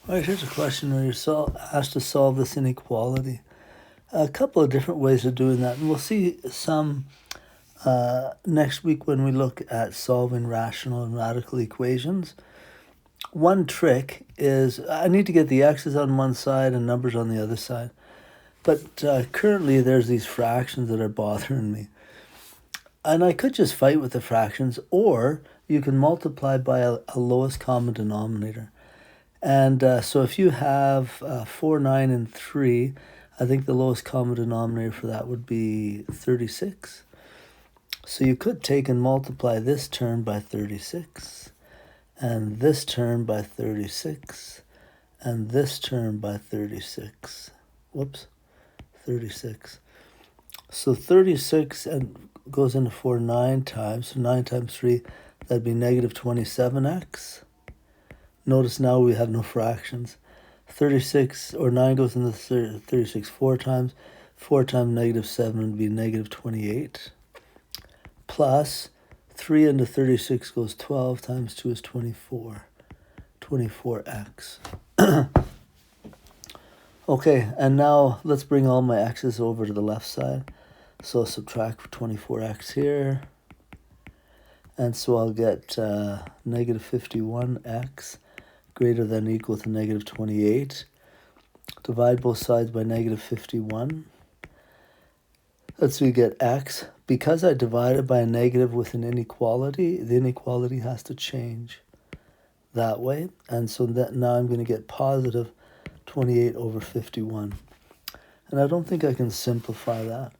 All right, here's a question where you're asked to solve this inequality. A couple of different ways of doing that, and we'll see some next week when we look at solving rational and radical equations. One trick is I need to get the x's on one side and numbers on the other side. But currently there's these fractions that are bothering me. And I could just fight with the fractions, or you can multiply by a lowest common denominator. And so if you have 4, 9, and 3, I think the lowest common denominator for that would be 36. So you could take and multiply this term by 36, and this term by 36, and this term by 36. Whoops, 36. So 36 and goes into 4 9 times. So 9 times 3, that'd be negative 27x. Notice now we have no fractions. 36, or 9 goes into 36 4 times. 4 times negative 7 would be negative 28. Plus 3 into 36 goes 12 times 2 is 24. 24x. Okay, and now let's bring all my x's over to the left side. So I'll subtract 24x here. And so I'll get negative 51x greater than or equal to negative 28. Divide both sides by negative 51. Let's see, get x. Because I divided by a negative with an inequality, the inequality has to change that way. And so that now I'm going to get positive 28 over 51. And I don't think I can simplify that.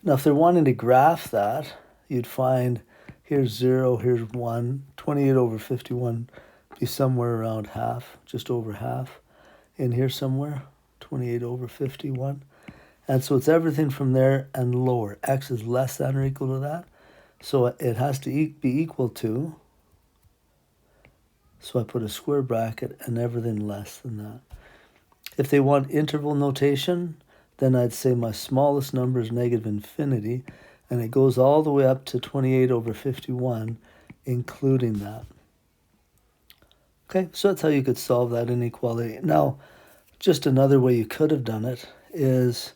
Now, if they're wanting to graph that, you'd find here's 0, here's 1. 28 over 51 be somewhere around half, just over half. In here somewhere, 28 over 51. And so it's everything from there and lower. X is less than or equal to that. So it has to be equal to. So I put a square bracket and everything less than that. If they want interval notation, then I'd say my smallest number is negative infinity, and it goes all the way up to 28 over 51, including that. Okay, so that's how you could solve that inequality. Now, just another way you could have done it is,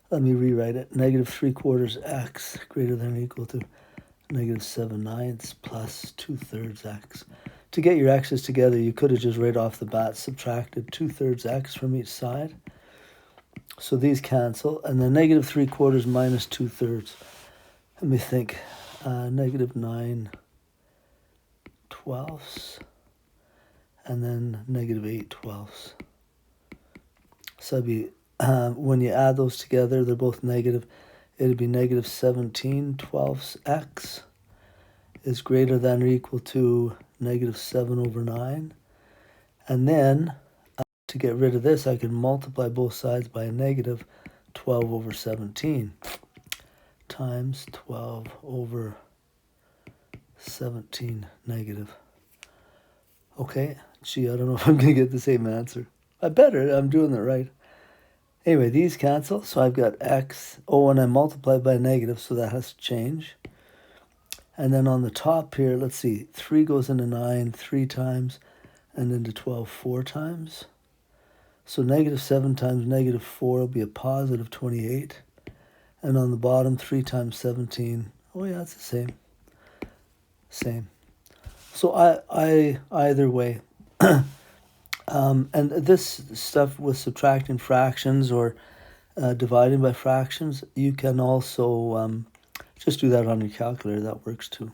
let me rewrite it, negative 3/4 x greater than or equal to negative 7/9 plus 2/3 x. To get your x's together, you could have just right off the bat subtracted 2/3 x from each side. So these cancel, and then negative 3/4 minus 2/3. Let me think, negative 9/12, and then negative 8/12. So it'd be, when you add those together, they're both negative. It'd be negative 17/12 x is greater than or equal to negative 7 over 9. And then, to get rid of this, I can multiply both sides by a negative 12 over 17 times 12 over 17 negative. Okay, gee, I don't know if I'm going to get the same answer. I better, I'm doing it right. Anyway, these cancel, so I've got x. Oh, and I multiply by a negative, so that has to change. And then on the top here, let's see, 3 goes into 9 3 times, and into 12 4 times. So negative 7 times negative 4 will be a positive 28. And on the bottom, 3 times 17. Oh yeah, it's the same. Same. So I either way. And this stuff with subtracting fractions or dividing by fractions, you can also just do that on your calculator. That works too.